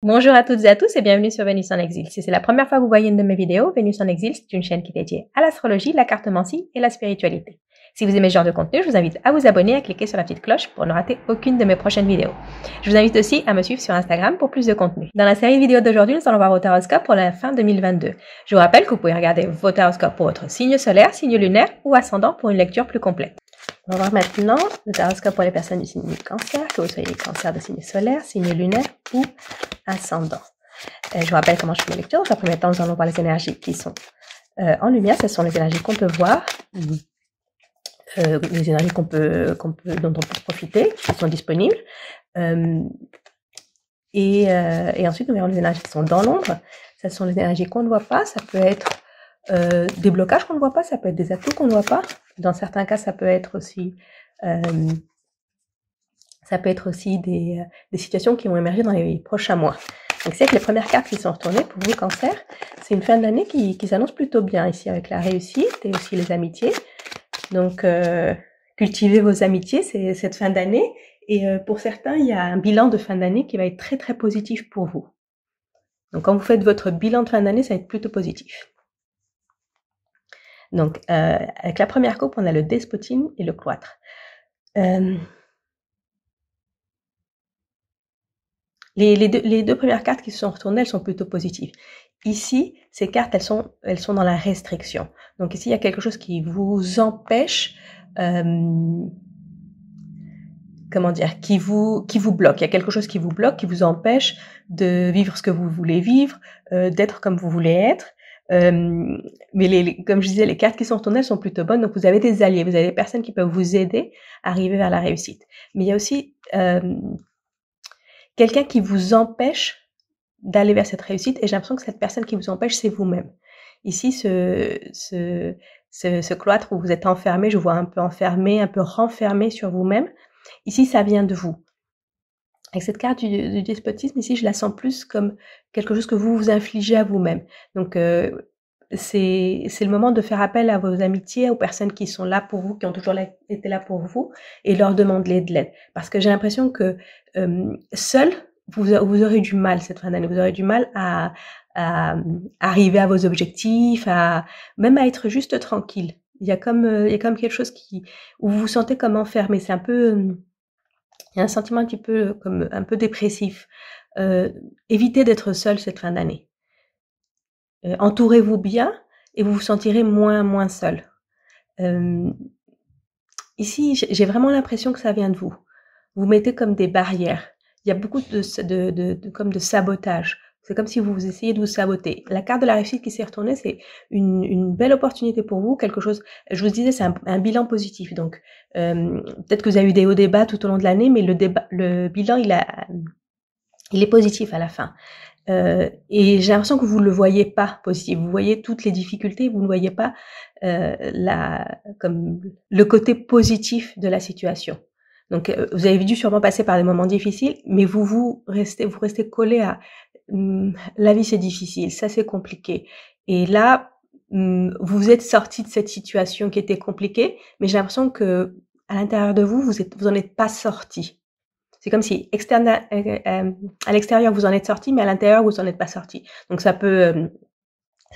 Bonjour à toutes et à tous et bienvenue sur Vénus en Exil. Si c'est la première fois que vous voyez une de mes vidéos, Vénus en Exil, c'est une chaîne qui est dédiée à l'astrologie, la cartomancie et la spiritualité. Si vous aimez ce genre de contenu, je vous invite à vous abonner et à cliquer sur la petite cloche pour ne rater aucune de mes prochaines vidéos. Je vous invite aussi à me suivre sur Instagram pour plus de contenu. Dans la série de vidéos d'aujourd'hui, nous allons voir vos horoscopes pour la fin 2022. Je vous rappelle que vous pouvez regarder vos horoscopes pour votre signe solaire, signe lunaire ou ascendant pour une lecture plus complète. On va voir maintenant le horoscope pour les personnes du signe du cancer, que vous soyez cancer de signe solaire, signe lunaire ou ascendant. Je vous rappelle comment je fais mes lectures. Dans un premier temps, nous allons voir les énergies qui sont en lumière. Ce sont les énergies qu'on peut voir, les énergies dont on peut profiter, qui sont disponibles. Et ensuite, nous verrons les énergies qui sont dans l'ombre. Ce sont les énergies qu'on ne voit pas. Ça peut être des blocages qu'on ne voit pas, ça peut être des atouts qu'on ne voit pas. Dans certains cas, ça peut être aussi des situations qui vont émerger dans les prochains mois. Donc c'est que les premières cartes qui sont retournées pour vous, cancer, c'est une fin d'année qui s'annonce plutôt bien ici avec la réussite et aussi les amitiés. Donc cultivez vos amitiés cette fin d'année. Et pour certains, il y a un bilan de fin d'année qui va être très très positif pour vous. Donc quand vous faites votre bilan de fin d'année, ça va être plutôt positif. Donc, avec la première coupe, on a le despotine et le cloître. Les deux premières cartes qui se sont retournées, elles sont plutôt positives. Ici, ces cartes, elles sont dans la restriction. Donc ici, il y a quelque chose qui vous empêche, comment dire, qui vous bloque. Il y a quelque chose qui vous bloque, qui vous empêche de vivre ce que vous voulez vivre, d'être comme vous voulez être. Mais comme je disais, les cartes qui sont retournées, elles sont plutôt bonnes. Donc vous avez des alliés, vous avez des personnes qui peuvent vous aider à arriver vers la réussite. Mais il y a aussi quelqu'un qui vous empêche d'aller vers cette réussite. Et j'ai l'impression que cette personne qui vous empêche, c'est vous-même. Ici, ce cloître où vous êtes enfermé, je vois un peu enfermé, un peu renfermé sur vous-même. Ici, ça vient de vous. Avec cette carte du despotisme, ici, je la sens plus comme quelque chose que vous vous infligez à vous-même. Donc, c'est le moment de faire appel à vos amitiés, aux personnes qui sont là pour vous, qui ont toujours été là pour vous, et leur demander de l'aide. Parce que j'ai l'impression que seul, vous aurez du mal cette fin d'année. Vous aurez du mal à arriver à vos objectifs, même à être juste tranquille. Il y a comme quelque chose où vous vous sentez comme enfermé. C'est un peu... il y a un sentiment un peu dépressif. Évitez d'être seul cette fin d'année. Entourez-vous bien et vous vous sentirez moins seul. Ici, j'ai vraiment l'impression que ça vient de vous. Vous mettez comme des barrières. Il y a beaucoup de sabotage. C'est comme si vous essayez de vous saboter. La carte de la réussite qui s'est retournée, c'est une belle opportunité pour vous, quelque chose, je vous disais, c'est un bilan positif. Donc, peut-être que vous avez eu des hauts débats tout au long de l'année, mais le bilan, il est positif à la fin. Et j'ai l'impression que vous ne le voyez pas positif. Vous voyez toutes les difficultés, vous ne voyez pas comme le côté positif de la situation. Donc, vous avez dû sûrement passer par des moments difficiles, mais vous restez collé à la vie c'est difficile, ça c'est compliqué. Et là, vous êtes sorti de cette situation qui était compliquée, mais j'ai l'impression que à l'intérieur de vous en êtes pas sorti. C'est comme si à l'extérieur vous en êtes sorti, mais à l'intérieur vous en êtes pas sorti. Donc ça peut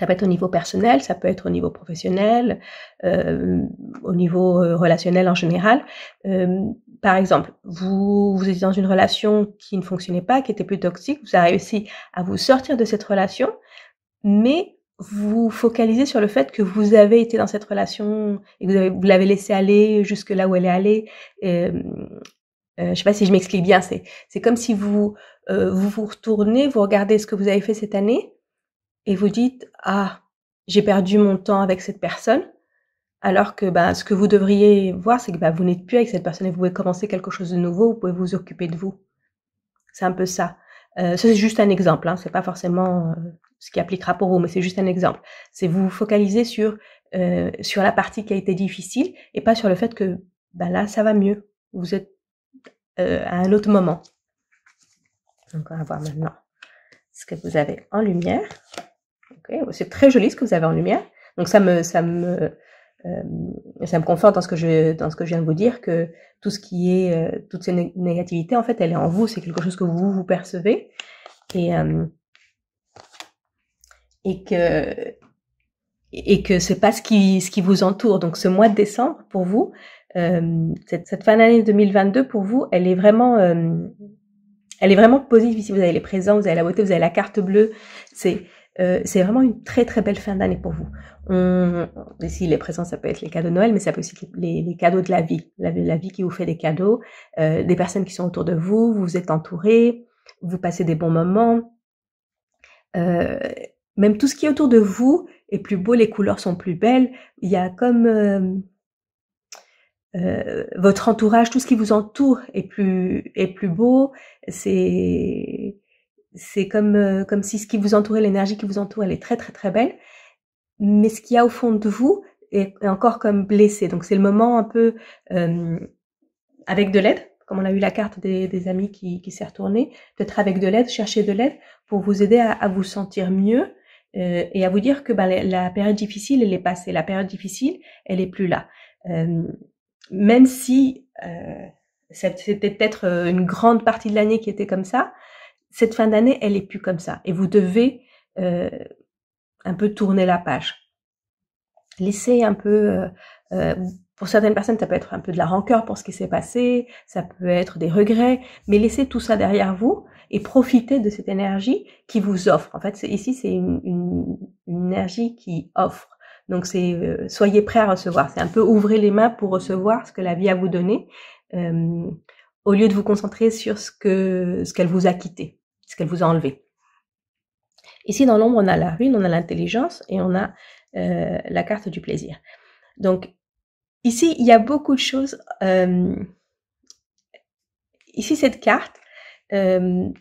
être au niveau personnel, ça peut être au niveau professionnel, au niveau relationnel en général. Par exemple, vous étiez dans une relation qui ne fonctionnait pas, qui était plus toxique, vous avez réussi à vous sortir de cette relation, mais vous focalisez sur le fait que vous avez été dans cette relation et que vous l'avez laissée aller jusque là où elle est allée. Je sais pas si je m'explique bien, c'est comme si vous retournez, vous regardez ce que vous avez fait cette année, et vous dites « Ah, j'ai perdu mon temps avec cette personne », alors que ce que vous devriez voir, c'est que vous n'êtes plus avec cette personne et vous pouvez commencer quelque chose de nouveau, vous pouvez vous occuper de vous. C'est un peu ça. Ça, c'est juste un exemple, hein, c'est pas forcément ce qui appliquera pour vous, mais c'est juste un exemple. C'est vous focaliser sur la partie qui a été difficile et pas sur le fait que là, ça va mieux. Vous êtes à un autre moment. Donc, on va voir maintenant ce que vous avez en lumière. Okay. C'est très joli ce que vous avez en lumière. Donc ça me conforte dans ce que je viens de vous dire, que tout ce qui est toute cette négativité, en fait, elle est en vous. C'est quelque chose que vous percevez. et que c'est pas ce qui vous entoure. Donc ce mois de décembre pour vous, cette fin d'année 2022 pour vous, elle est vraiment positive. Ici vous avez les présents, vous avez la beauté, vous avez la carte bleue. C'est vraiment une très très belle fin d'année pour vous. Ici les présents, ça peut être les cadeaux de Noël, mais ça peut aussi être les cadeaux de la vie, la vie qui vous fait des cadeaux, des personnes qui sont autour de vous, vous êtes entourés, vous passez des bons moments. Même tout ce qui est autour de vous est plus beau, les couleurs sont plus belles. Il y a comme votre entourage, tout ce qui vous entoure est plus beau. C'est comme si ce qui vous entourait, l'énergie qui vous entoure, elle est très très très belle. Mais ce qu'il y a au fond de vous est encore comme blessé. Donc c'est le moment un peu avec de l'aide, comme on a eu la carte des amis qui s'est retournée, peut-être avec de l'aide, chercher de l'aide pour vous aider à vous sentir mieux et à vous dire que la période difficile, elle est passée. La période difficile, elle est plus là. Même si c'était peut-être une grande partie de l'année qui était comme ça, cette fin d'année, elle est plus comme ça. Et vous devez un peu tourner la page. Laissez un peu... pour certaines personnes, ça peut être un peu de la rancœur pour ce qui s'est passé, ça peut être des regrets, mais laissez tout ça derrière vous et profitez de cette énergie qui vous offre. En fait, ici, c'est une énergie qui offre. Donc, c'est soyez prêts à recevoir. C'est un peu ouvrez les mains pour recevoir ce que la vie a vous donné, au lieu de vous concentrer sur ce qu'elle vous a quitté, ce qu'elle vous a enlevé. Ici, dans l'ombre, on a la rune, on a l'intelligence et on a la carte du plaisir. Donc, ici, il y a beaucoup de choses. Ici, cette carte, elle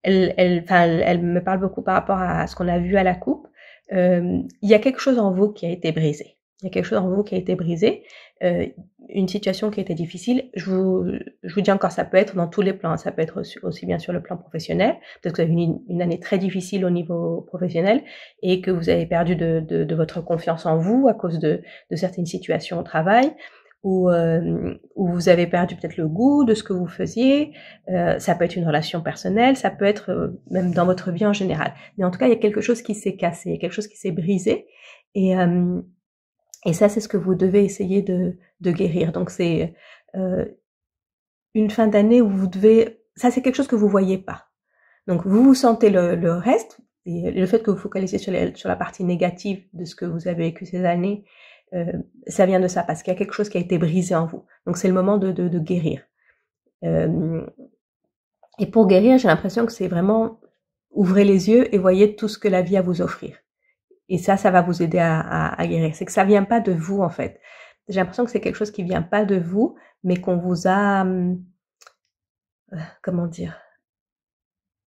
me parle beaucoup par rapport à ce qu'on a vu à la coupe. Il y a quelque chose en vous qui a été brisé. Il y a quelque chose en vous qui a été brisé, une situation qui a été difficile. Je vous dis encore, ça peut être dans tous les plans. Ça peut être aussi bien sur le plan professionnel. Peut-être que vous avez une année très difficile au niveau professionnel et que vous avez perdu de votre confiance en vous à cause de certaines situations au travail, où vous avez perdu peut-être le goût de ce que vous faisiez. Ça peut être une relation personnelle, ça peut être même dans votre vie en général. Mais en tout cas, il y a quelque chose qui s'est cassé, il y a quelque chose qui s'est brisé. Et ça, c'est ce que vous devez essayer de guérir. Donc, c'est une fin d'année où vous devez... Ça, c'est quelque chose que vous voyez pas. Donc, vous sentez le reste, et le fait que vous focalisez sur la partie négative de ce que vous avez vécu ces années, ça vient de ça, parce qu'il y a quelque chose qui a été brisé en vous. Donc, c'est le moment de guérir. Et pour guérir, j'ai l'impression que c'est vraiment... Ouvrez les yeux et voyez tout ce que la vie a à vous offrir. Et ça va vous aider à guérir. C'est que ça vient pas de vous, en fait. J'ai l'impression que c'est quelque chose qui vient pas de vous, mais qu'on vous a... comment dire?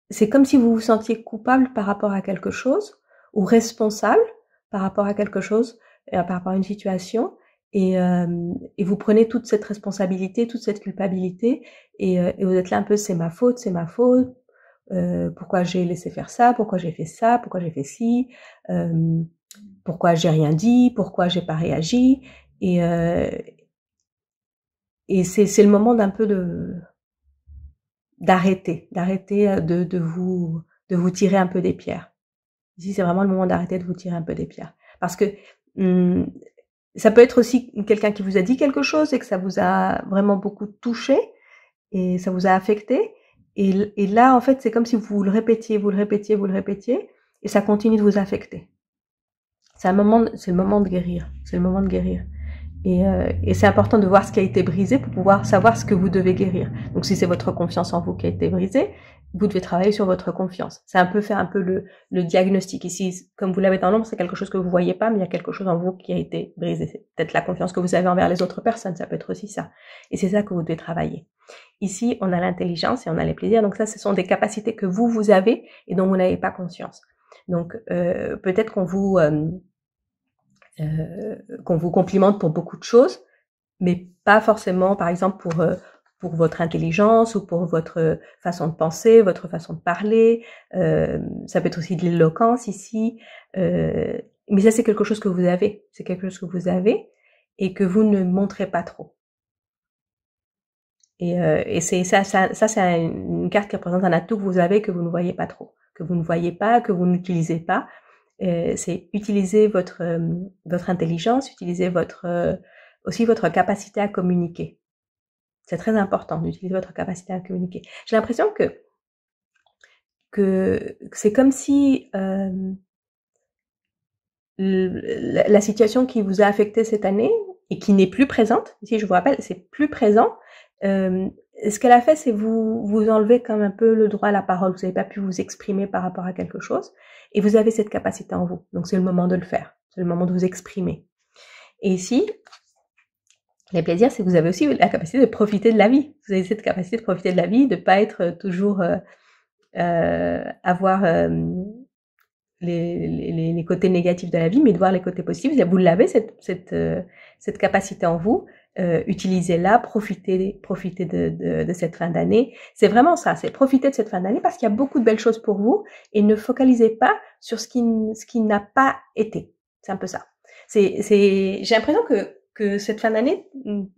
C'est comme si vous vous sentiez coupable par rapport à quelque chose, ou responsable par rapport à quelque chose, par rapport à une situation, et vous prenez toute cette responsabilité, toute cette culpabilité, et vous êtes là un peu, c'est ma faute, pourquoi j'ai laissé faire ça, pourquoi j'ai fait ça, pourquoi j'ai fait ci, pourquoi j'ai rien dit, pourquoi j'ai pas réagi, et c'est le moment d'un peu d'arrêter de vous tirer un peu des pierres. Ici, c'est vraiment le moment d'arrêter de vous tirer un peu des pierres, parce que ça peut être aussi quelqu'un qui vous a dit quelque chose et que ça vous a vraiment beaucoup touché et ça vous a affecté. Et là, en fait, c'est comme si vous le répétiez, et ça continue de vous affecter. C'est le moment de guérir. C'est le moment de guérir. Et c'est important de voir ce qui a été brisé pour pouvoir savoir ce que vous devez guérir. Donc, si c'est votre confiance en vous qui a été brisée, vous devez travailler sur votre confiance. C'est un peu faire un peu le diagnostic. Ici, comme vous l'avez dans l'ombre, c'est quelque chose que vous voyez pas, mais il y a quelque chose en vous qui a été brisé. C'est peut-être la confiance que vous avez envers les autres personnes. Ça peut être aussi ça. Et c'est ça que vous devez travailler. Ici, on a l'intelligence et on a les plaisirs. Donc ça, ce sont des capacités que vous avez et dont vous n'avez pas conscience. Donc, peut-être qu'on vous complimente pour beaucoup de choses, mais pas forcément, par exemple, pour votre intelligence ou pour votre façon de penser, votre façon de parler. Ça peut être aussi de l'éloquence ici. Mais ça, c'est quelque chose que vous avez. C'est quelque chose que vous avez et que vous ne montrez pas trop. Et c'est ça, c'est une carte qui représente un atout que vous avez que vous ne voyez pas trop, que vous ne voyez pas, que vous n'utilisez pas. C'est utiliser votre intelligence, utiliser aussi votre capacité à communiquer. C'est très important d'utiliser votre capacité à communiquer. J'ai l'impression que c'est comme si la situation qui vous a affecté cette année et qui n'est plus présente, ici je vous rappelle, c'est plus présent, ce qu'elle a fait, c'est vous enlever comme un peu le droit à la parole. Vous n'avez pas pu vous exprimer par rapport à quelque chose et vous avez cette capacité en vous. Donc c'est le moment de le faire, c'est le moment de vous exprimer. Et ici, les plaisirs, c'est que vous avez aussi la capacité de profiter de la vie. Vous avez cette capacité de profiter de la vie, de pas être toujours avoir les côtés négatifs de la vie, mais de voir les côtés positifs. Vous l'avez cette capacité en vous. Utilisez-la, profitez de cette fin d'année. C'est vraiment ça, c'est profiter de cette fin d'année parce qu'il y a beaucoup de belles choses pour vous et ne focalisez pas sur ce qui n'a pas été. C'est un peu ça. J'ai l'impression que cette fin d'année, il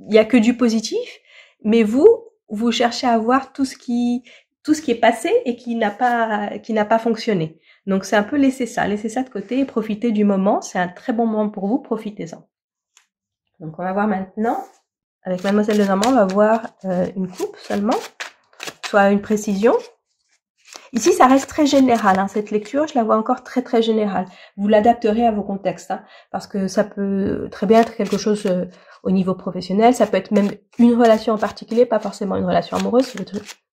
y a que du positif, mais vous cherchez à voir tout ce qui est passé et qui n'a pas fonctionné. Donc c'est un peu laisser ça de côté et profiter du moment. C'est un très bon moment pour vous, profitez-en. Donc on va voir maintenant, avec Mademoiselle Lenormand, on va voir une coupe seulement, soit une précision. Ici, ça reste très général, hein, cette lecture, je la vois encore très très générale. Vous l'adapterez à vos contextes, hein, parce que ça peut très bien être quelque chose au niveau professionnel, ça peut être même une relation en particulier, pas forcément une relation amoureuse,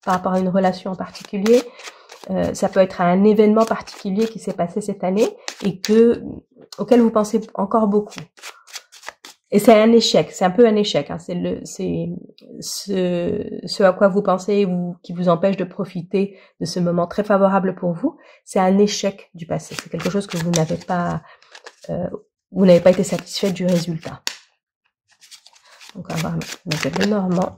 par rapport à une relation en particulier. Ça peut être un événement particulier qui s'est passé cette année et auquel vous pensez encore beaucoup. Et c'est un échec, c'est un peu un échec, hein. C'est ce à quoi vous pensez qui vous empêche de profiter de ce moment très favorable pour vous. C'est un échec du passé. C'est quelque chose que vous n'avez pas été satisfait du résultat. Donc on va voir Mademoiselle Lenormand.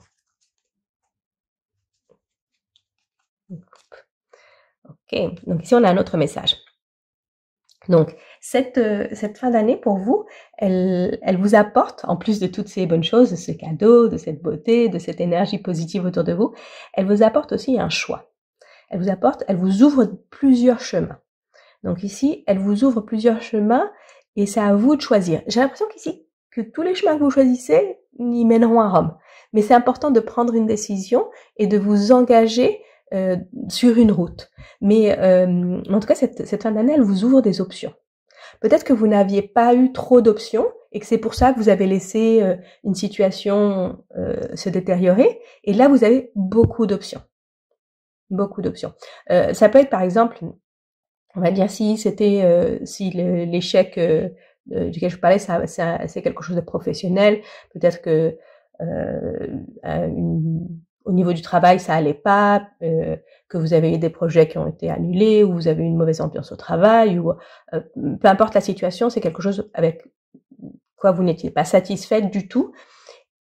Ok, donc ici on a un autre message. Donc cette fin d'année pour vous, elle vous apporte, en plus de toutes ces bonnes choses, de ce cadeau, de cette beauté, de cette énergie positive autour de vous, elle vous apporte aussi un choix. Elle vous ouvre plusieurs chemins. Donc ici, elle vous ouvre plusieurs chemins et c'est à vous de choisir. J'ai l'impression qu'ici, que tous les chemins que vous choisissez, y mèneront à Rome. Mais c'est important de prendre une décision et de vous engager sur une route. Mais en tout cas, cette fin d'année, elle vous ouvre des options. Peut-être que vous n'aviez pas eu trop d'options et que c'est pour ça que vous avez laissé une situation se détériorer. Et là, vous avez beaucoup d'options. Beaucoup d'options. Ça peut être, par exemple, on va dire si l'échec duquel je parlais, c'est quelque chose de professionnel. Peut-être que au niveau du travail, ça allait pas, que vous avez eu des projets qui ont été annulés, ou vous avez eu une mauvaise ambiance au travail, ou peu importe la situation, c'est quelque chose avec quoi vous n'étiez pas satisfaite du tout.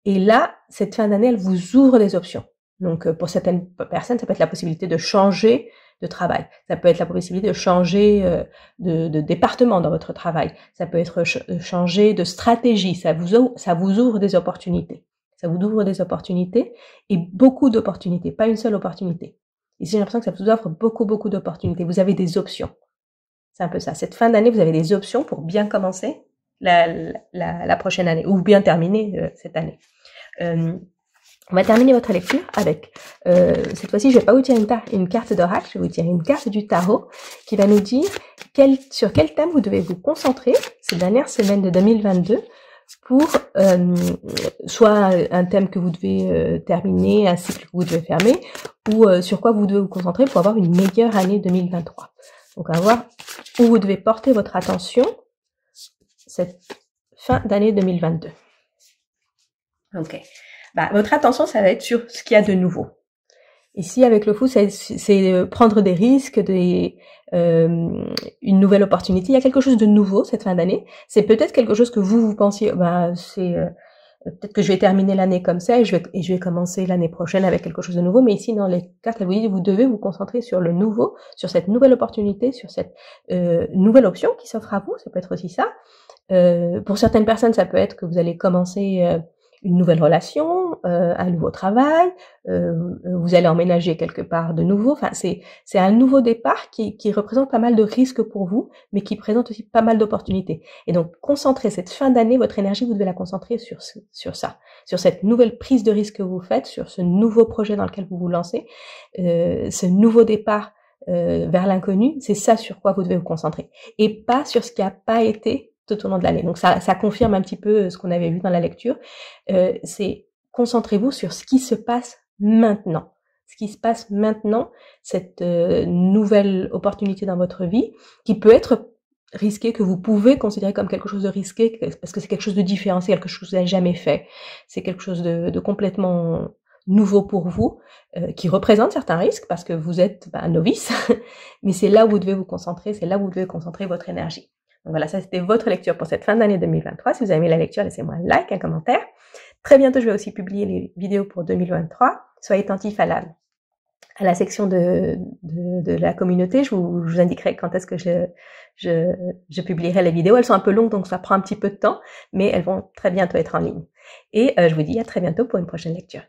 Et là, cette fin d'année, elle vous ouvre des options. Donc, pour certaines personnes, ça peut être la possibilité de changer de travail. Ça peut être la possibilité de changer de département dans votre travail. Ça peut être changer de stratégie. Ça vous ouvre des opportunités. Ça vous ouvre des opportunités et beaucoup d'opportunités, pas une seule opportunité. Ici, j'ai l'impression que ça vous offre beaucoup, beaucoup d'opportunités. Vous avez des options. C'est un peu ça. Cette fin d'année, vous avez des options pour bien commencer la prochaine année ou bien terminer cette année. On va terminer votre lecture avec, cette fois-ci, je vais pas vous tirer une carte d'oracle, je vais vous tirer une carte du tarot qui va nous dire sur quel thème vous devez vous concentrer ces dernières semaines de 2022 pour soit un thème que vous devez terminer, un cycle que vous devez fermer, ou sur quoi vous devez vous concentrer pour avoir une meilleure année 2023. Donc on va voir où vous devez porter votre attention cette fin d'année 2022. Ok. Votre attention, ça va être sur ce qu'il y a de nouveau. Ici, avec le fou, c'est prendre des risques, une nouvelle opportunité. Il y a quelque chose de nouveau cette fin d'année. C'est peut-être quelque chose que vous pensiez, peut-être que je vais terminer l'année comme ça et je vais commencer l'année prochaine avec quelque chose de nouveau. Mais ici, dans les cartes, elle vous dit, vous devez vous concentrer sur le nouveau, sur cette nouvelle opportunité, sur cette nouvelle option qui s'offre à vous. Ça peut être aussi ça. Pour certaines personnes, ça peut être que vous allez commencer une nouvelle relation, un nouveau travail, vous allez emménager quelque part de nouveau. Enfin, c'est un nouveau départ qui représente pas mal de risques pour vous, mais qui présente aussi pas mal d'opportunités. Et donc, concentrer cette fin d'année, votre énergie, vous devez la concentrer sur ça, sur cette nouvelle prise de risque que vous faites, sur ce nouveau projet dans lequel vous vous lancez, ce nouveau départ vers l'inconnu. C'est ça sur quoi vous devez vous concentrer, et pas sur ce qui n'a pas été tout au long de l'année. Donc ça confirme un petit peu ce qu'on avait vu dans la lecture. C'est concentrez-vous sur ce qui se passe maintenant. Ce qui se passe maintenant, cette nouvelle opportunité dans votre vie, qui peut être risquée, que vous pouvez considérer comme quelque chose de risqué, parce que c'est quelque chose de différent, c'est quelque chose que vous n'avez jamais fait, c'est quelque chose de complètement nouveau pour vous, qui représente certains risques, parce que vous êtes novice, mais c'est là où vous devez vous concentrer, c'est là où vous devez concentrer votre énergie. Donc voilà, ça c'était votre lecture pour cette fin d'année 2023. Si vous avez aimé la lecture, laissez-moi un like, un commentaire. Très bientôt, je vais aussi publier les vidéos pour 2023. Soyez attentifs à la section de la communauté. Je vous indiquerai quand est-ce que je publierai les vidéos. Elles sont un peu longues, donc ça prend un petit peu de temps, mais elles vont très bientôt être en ligne. Et je vous dis à très bientôt pour une prochaine lecture.